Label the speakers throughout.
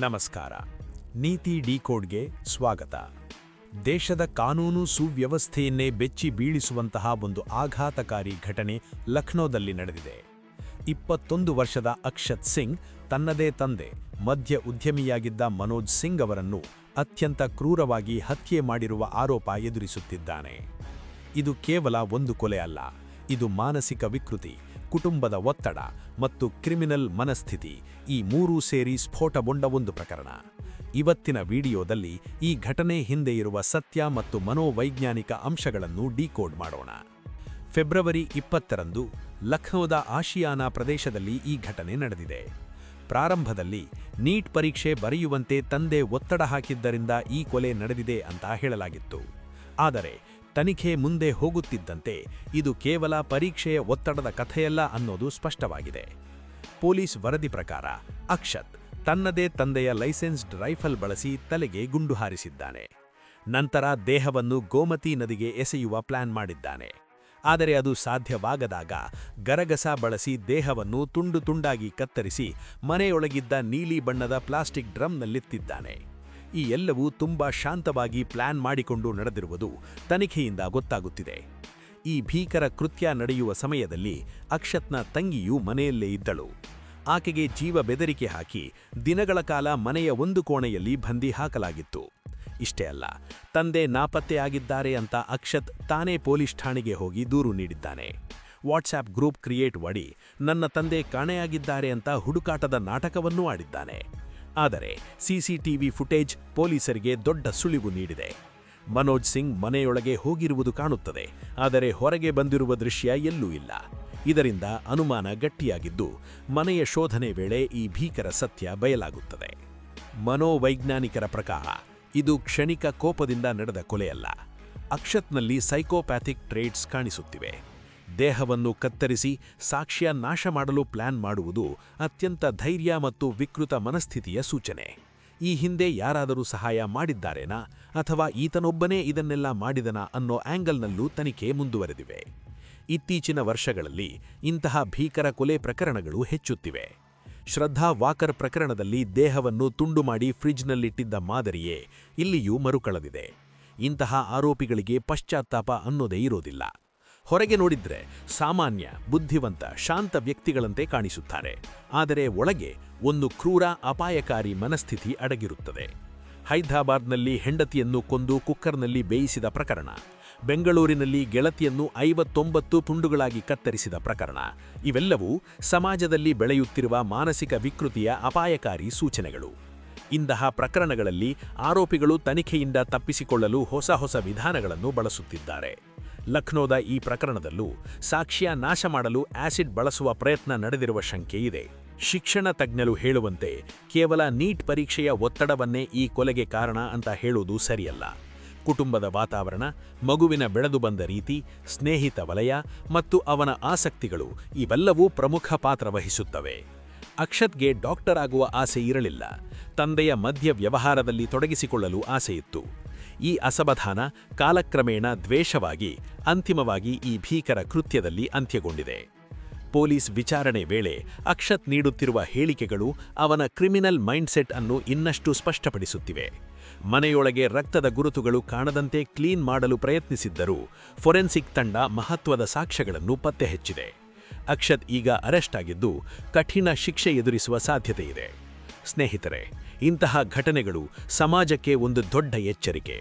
Speaker 1: ನಮಸ್ಕಾರ. ನೀತಿ ಡಿಕೋಡ್ಗೆ ಸ್ವಾಗತ. ದೇಶದ ಕಾನೂನು ಸುವ್ಯವಸ್ಥೆಯನ್ನೇ ಬೆಚ್ಚಿ ಬೀಳಿಸುವಂತಹ ಒಂದು ಆಘಾತಕಾರಿ ಘಟನೆ ಲಕ್ನೋದಲ್ಲಿ ನಡೆದಿದೆ. 21 ವರ್ಷದ ಅಕ್ಷತ್ ಸಿಂಗ್ ತನ್ನದೇ ತಂದೆ ಮದ್ಯ ಉದ್ಯಮಿಯಾಗಿದ್ದ ಮನೋಜ್ ಸಿಂಗ್ ಅವರನ್ನು ಅತ್ಯಂತ ಕ್ರೂರವಾಗಿ ಹತ್ಯೆ ಮಾಡಿರುವ ಆರೋಪ ಎದುರಿಸುತ್ತಿದ್ದಾನೆ. ಇದು ಕೇವಲ ಒಂದು ಕೊಲೆ ಅಲ್ಲ, ಇದು ಮಾನಸಿಕ ವಿಕೃತಿ, ಕುಟುಂಬದ ಒತ್ತಡ ಮತ್ತು ಕ್ರಿಮಿನಲ್ ಮನಸ್ಥಿತಿ ಈ ಮೂರೂ ಸೇರಿ ಸ್ಫೋಟಗೊಂಡ ಒಂದು ಪ್ರಕರಣ. ಇವತ್ತಿನ ವಿಡಿಯೋದಲ್ಲಿ ಈ ಘಟನೆ ಹಿಂದೆ ಇರುವ ಸತ್ಯ ಮತ್ತು ಮನೋವೈಜ್ಞಾನಿಕ ಅಂಶಗಳನ್ನು ಡಿಕೋಡ್ ಮಾಡೋಣ. ಫೆಬ್ರವರಿ 20ರಂದು ಲಕ್ನೋದ ಆಶಿಯಾನಾ ಪ್ರದೇಶದಲ್ಲಿ ಈ ಘಟನೆ ನಡೆದಿದೆ. ಪ್ರಾರಂಭದಲ್ಲಿ ನೀಟ್ ಪರೀಕ್ಷೆ ಬರೆಯುವಂತೆ ತಂದೆ ಒತ್ತಡ ಹಾಕಿದ್ದರಿಂದ ಈ ಕೊಲೆ ನಡೆದಿದೆ ಅಂತ ಹೇಳಲಾಗಿತ್ತು. ಆದರೆ ತನಿಖೆ ಮುಂದೆ ಹೋಗುತ್ತಿದ್ದಂತೆ ಇದು ಕೇವಲ ಪರೀಕ್ಷೆಯ ಒತ್ತಡದ ಕಥೆಯಲ್ಲ ಅನ್ನೋದು ಸ್ಪಷ್ಟವಾಗಿದೆ. ಪೊಲೀಸ್ ವರದಿ ಪ್ರಕಾರ ಅಕ್ಷತ್ ತನ್ನದೇ ತಂದೆಯ ಲೈಸೆನ್ಸ್ಡ್ ರೈಫಲ್ ಬಳಸಿ ತಲೆಗೆ ಗುಂಡು ಹಾರಿಸಿದ್ದಾನೆ. ನಂತರ ದೇಹವನ್ನು ಗೋಮತಿ ನದಿಗೆ ಎಸೆಯುವ ಪ್ಲಾನ್ ಮಾಡಿದ್ದಾನೆ. ಆದರೆ ಅದು ಸಾಧ್ಯವಾಗದಾಗ ಗರಗಸ ಬಳಸಿ ದೇಹವನ್ನು ತುಂಡು ತುಂಡಾಗಿ ಕತ್ತರಿಸಿ ಮನೆಯೊಳಗಿದ್ದ ನೀಲಿ ಬಣ್ಣದ ಪ್ಲಾಸ್ಟಿಕ್ ಡ್ರಮ್ನಲ್ಲಿತ್ತಿದ್ದಾನೆ. ಈ ಎಲ್ಲವೂ ತುಂಬಾ ಶಾಂತವಾಗಿ ಪ್ಲಾನ್ ಮಾಡಿಕೊಂಡು ನಡೆದಿರುವುದು ತನಿಖೆಯಿಂದ ಗೊತ್ತಾಗುತ್ತಿದೆ. ಈ ಭೀಕರ ಕೃತ್ಯ ನಡೆಯುವ ಸಮಯದಲ್ಲಿ ಅಕ್ಷತ್ನ ತಂಗಿಯೂ ಮನೆಯಲ್ಲೇ ಇದ್ದಳು. ಆಕೆಗೆ ಜೀವ ಬೆದರಿಕೆ ಹಾಕಿ ದಿನಗಳ ಕಾಲ ಮನೆಯ ಒಂದು ಕೋಣೆಯಲ್ಲಿ ಬಂದಿ ಹಾಕಲಾಗಿತ್ತು. ಇಷ್ಟೇ ಅಲ್ಲ, ತಂದೆ ನಾಪತ್ತೆಯಾಗಿದ್ದಾರೆ ಅಂತ ಅಕ್ಷತ್ ತಾನೇ ಪೊಲೀಸ್ ಠಾಣೆಗೆ ಹೋಗಿ ದೂರು ನೀಡಿದ್ದಾನೆ. ವಾಟ್ಸ್ಆಪ್ ಗ್ರೂಪ್ ಕ್ರಿಯೇಟ್ ಮಾಡಿ ನನ್ನ ತಂದೆ ಕಾಣೆಯಾಗಿದ್ದಾರೆ ಅಂತ ಹುಡುಕಾಟದ ನಾಟಕವನ್ನೂ ಆಡಿದ್ದಾನೆ. ಆದರೆ ಸಿಸಿಟಿವಿ ಫುಟೇಜ್ ಪೊಲೀಸರಿಗೆ ದೊಡ್ಡ ಸುಳಿವು ನೀಡಿದೆ. ಮನೋಜ್ ಸಿಂಗ್ ಮನೆಯೊಳಗೆ ಹೋಗಿರುವುದು ಕಾಣುತ್ತದೆ, ಆದರೆ ಹೊರಗೆ ಬಂದಿರುವ ದೃಶ್ಯ ಎಲ್ಲೂ ಇಲ್ಲ. ಇದರಿಂದ ಅನುಮಾನ ಗಟ್ಟಿಯಾಗಿದ್ದು ಮನೆಯ ಶೋಧನೆ ವೇಳೆ ಈ ಭೀಕರ ಸತ್ಯ ಬಯಲಾಗುತ್ತದೆ. ಮನೋವೈಜ್ಞಾನಿಕರ ಪ್ರಕಾರ ಇದು ಕ್ಷಣಿಕ ಕೋಪದಿಂದ ನಡೆದ ಕೊಲೆಯಲ್ಲ. ಅಕ್ಷತ್ನಲ್ಲಿ ಸೈಕೋಪ್ಯಾಥಿಕ್ ಟ್ರೇಟ್ಸ್ ಕಾಣಿಸುತ್ತಿವೆ. ದೇಹವನ್ನು ಕತ್ತರಿಸಿ ಸಾಕ್ಷ್ಯ ನಾಶ ಮಾಡಲು ಪ್ಲಾನ್ ಮಾಡುವುದು ಅತ್ಯಂತ ಧೈರ್ಯ ಮತ್ತು ವಿಕೃತ ಮನಸ್ಥಿತಿಯ ಸೂಚನೆ. ಈ ಹಿಂದೆ ಯಾರಾದರೂ ಸಹಾಯ ಮಾಡಿದ್ದಾರೇನಾ ಅಥವಾ ಈತನೊಬ್ಬನೇ ಇದನ್ನೆಲ್ಲ ಮಾಡಿದನಾ ಅನ್ನೋ ಆಂಗಲ್ನಲ್ಲೂ ತನಿಖೆ ಮುಂದುವರೆದಿವೆ. ಇತ್ತೀಚಿನ ವರ್ಷಗಳಲ್ಲಿ ಇಂತಹ ಭೀಕರ ಕೊಲೆ ಪ್ರಕರಣಗಳು ಹೆಚ್ಚುತ್ತಿವೆ. ಶ್ರದ್ಧಾ ವಾಕರ್ ಪ್ರಕರಣದಲ್ಲಿ ದೇಹವನ್ನು ತುಂಡು ಮಾಡಿ ಫ್ರಿಡ್ಜ್ನಲ್ಲಿಟ್ಟಿದ್ದ ಮಾದರಿಯೇ ಇಲ್ಲಿಯೂ ಮರುಕಳೆದಿದೆ. ಇಂತಹ ಆರೋಪಿಗಳಿಗೆ ಪಶ್ಚಾತ್ತಾಪ ಅನ್ನೋದೇ ಇರೋದಿಲ್ಲ. ಹೊರಗೆ ನೋಡಿದ್ರೆ ಸಾಮಾನ್ಯ, ಬುದ್ಧಿವಂತ, ಶಾಂತ ವ್ಯಕ್ತಿಗಳಂತೆ ಕಾಣಿಸುತ್ತಾರೆ. ಆದರೆ ಒಳಗೆ ಒಂದು ಕ್ರೂರ, ಅಪಾಯಕಾರಿ ಮನಸ್ಥಿತಿ ಅಡಗಿರುತ್ತದೆ. ಹೈದರಾಬಾದ್ನಲ್ಲಿ ಹೆಂಡತಿಯನ್ನು ಕೊಂದು ಕುಕ್ಕರ್ನಲ್ಲಿ ಬೇಯಿಸಿದ ಪ್ರಕರಣ, ಬೆಂಗಳೂರಿನಲ್ಲಿ ಗೆಳತಿಯನ್ನು 59 ತುಂಡುಗಳಾಗಿ ಕತ್ತರಿಸಿದ ಪ್ರಕರಣ, ಇವೆಲ್ಲವೂ ಸಮಾಜದಲ್ಲಿ ಬೆಳೆಯುತ್ತಿರುವ ಮಾನಸಿಕ ವಿಕೃತಿಯ ಅಪಾಯಕಾರಿ ಸೂಚನೆಗಳು. ಇಂತಹ ಪ್ರಕರಣಗಳಲ್ಲಿ ಆರೋಪಿಗಳು ತನಿಖೆಯಿಂದ ತಪ್ಪಿಸಿಕೊಳ್ಳಲು ಹೊಸ ವಿಧಾನಗಳನ್ನು ಬಳಸುತ್ತಿದ್ದಾರೆ. ಲಕ್ನೋದ ಈ ಪ್ರಕರಣದಲ್ಲೂ ಸಾಕ್ಷ್ಯ ನಾಶ ಮಾಡಲು ಆಸಿಡ್ ಬಳಸುವ ಪ್ರಯತ್ನ ನಡೆದಿರುವ ಶಂಕೆ ಇದೆ. ಶಿಕ್ಷಣ ತಜ್ಞರು ಹೇಳುವಂತೆ ಕೇವಲ ನೀಟ್ ಪರೀಕ್ಷೆಯ ಒತ್ತಡವನ್ನೇ ಈ ಕೊಲೆಗೆ ಕಾರಣ ಅಂತ ಹೇಳುವುದು ಸರಿಯಲ್ಲ. ಕುಟುಂಬದ ವಾತಾವರಣ, ಮಗುವಿನ ಬೆಳೆದು ಬಂದ ರೀತಿ, ಸ್ನೇಹಿತ ವಲಯ ಮತ್ತು ಅವನ ಆಸಕ್ತಿಗಳು ಇವೆಲ್ಲವೂ ಪ್ರಮುಖ ಪಾತ್ರ ವಹಿಸುತ್ತವೆ. ಅಕ್ಷತ್ಗೆ ಡಾಕ್ಟರ್ ಆಗುವ ಆಸೆ ಇರಲಿಲ್ಲ. ತಂದೆಯ ಮದ್ಯ ವ್ಯವಹಾರದಲ್ಲಿ ತೊಡಗಿಸಿಕೊಳ್ಳಲು ಆಸೆಯಿತ್ತು. ಈ ಅಸಮಾಧಾನ ಕಾಲಕ್ರಮೇಣ ದ್ವೇಷವಾಗಿ ಅಂತಿಮವಾಗಿ ಈ ಭೀಕರ ಕೃತ್ಯದಲ್ಲಿ ಅಂತ್ಯಗೊಂಡಿದೆ. ಪೊಲೀಸ್ ವಿಚಾರಣೆ ವೇಳೆ ಅಕ್ಷತ್ ನೀಡುತ್ತಿರುವ ಹೇಳಿಕೆಗಳು ಅವನ ಕ್ರಿಮಿನಲ್ ಮೈಂಡ್ಸೆಟ್ ಅನ್ನು ಇನ್ನಷ್ಟು ಸ್ಪಷ್ಟಪಡಿಸುತ್ತಿವೆ. ಮನೆಯೊಳಗೆ ರಕ್ತದ ಗುರುತುಗಳು ಕಾಣದಂತೆ ಕ್ಲೀನ್ ಮಾಡಲು ಪ್ರಯತ್ನಿಸಿದ್ದರೂ ಫೊರೆನ್ಸಿಕ್ ತಂಡ ಮಹತ್ವದ ಸಾಕ್ಷ್ಯಗಳನ್ನು ಪತ್ತೆ ಹಚ್ಚಿದೆ. ಅಕ್ಷತ್ ಈಗ ಅರೆಸ್ಟ್ ಆಗಿದ್ದು ಕಠಿಣ ಶಿಕ್ಷೆ ಎದುರಿಸುವ ಸಾಧ್ಯತೆಯಿದೆ. ಸ್ನೇಹಿತರೆ, ಇಂತಹ ಘಟನೆಗಳು ಸಮಾಜಕ್ಕೆ ಒಂದು ದೊಡ್ಡ ಎಚ್ಚರಿಕೆ.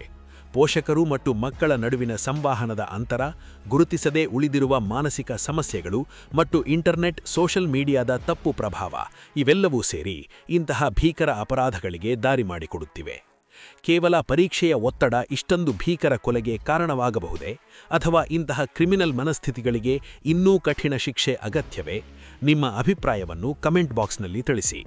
Speaker 1: ಪೋಷಕರು ಮತ್ತು ಮಕ್ಕಳ ನಡುವಿನ ಸಂವಹನದ ಅಂತರ, ಗುರುತಿಸದೇ ಉಳಿದಿರುವ ಮಾನಸಿಕ ಸಮಸ್ಯೆಗಳು ಮತ್ತು ಇಂಟರ್ನೆಟ್, ಸೋಷಲ್ ಮೀಡಿಯಾದ ತಪ್ಪು ಪ್ರಭಾವ ಇವೆಲ್ಲವೂ ಸೇರಿ ಇಂತಹ ಭೀಕರ ಅಪರಾಧಗಳಿಗೆ ದಾರಿ ಮಾಡಿಕೊಡುತ್ತಿವೆ. ಕೇವಲ ಪರೀಕ್ಷೆಯ ಒತ್ತಡ ಇಷ್ಟೊಂದು ಭೀಕರ ಕೊಲೆಗೆ ಕಾರಣವಾಗಬಹುದೇ? ಅಥವಾ ಇಂತಹ ಕ್ರಿಮಿನಲ್ ಮನಸ್ಥಿತಿಗಳಿಗೆ ಇನ್ನೂ ಕಠಿಣ ಶಿಕ್ಷೆ ಅಗತ್ಯವೇ? ನಿಮ್ಮ ಅಭಿಪ್ರಾಯವನ್ನು ಕಮೆಂಟ್ ಬಾಕ್ಸ್ನಲ್ಲಿ ತಿಳಿಸಿ.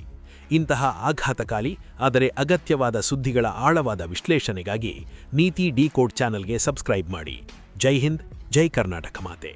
Speaker 1: ಇಂತಹ ಆಘಾತಕಾರಿ ಆದರೆ ಅಗತ್ಯವಾದ ಸುದ್ದಿಗಳ ಆಳವಾದ ವಿಶ್ಲೇಷಣೆಗಾಗಿ ನೀತಿ ಡಿಕೋಡ್ ಚಾನೆಲ್ಗೆ ಸಬ್ಸ್ಕ್ರೈಬ್ ಮಾಡಿ. ಜೈ ಹಿಂದ್, ಜೈ ಕರ್ನಾಟಕ ಮಾತೆ.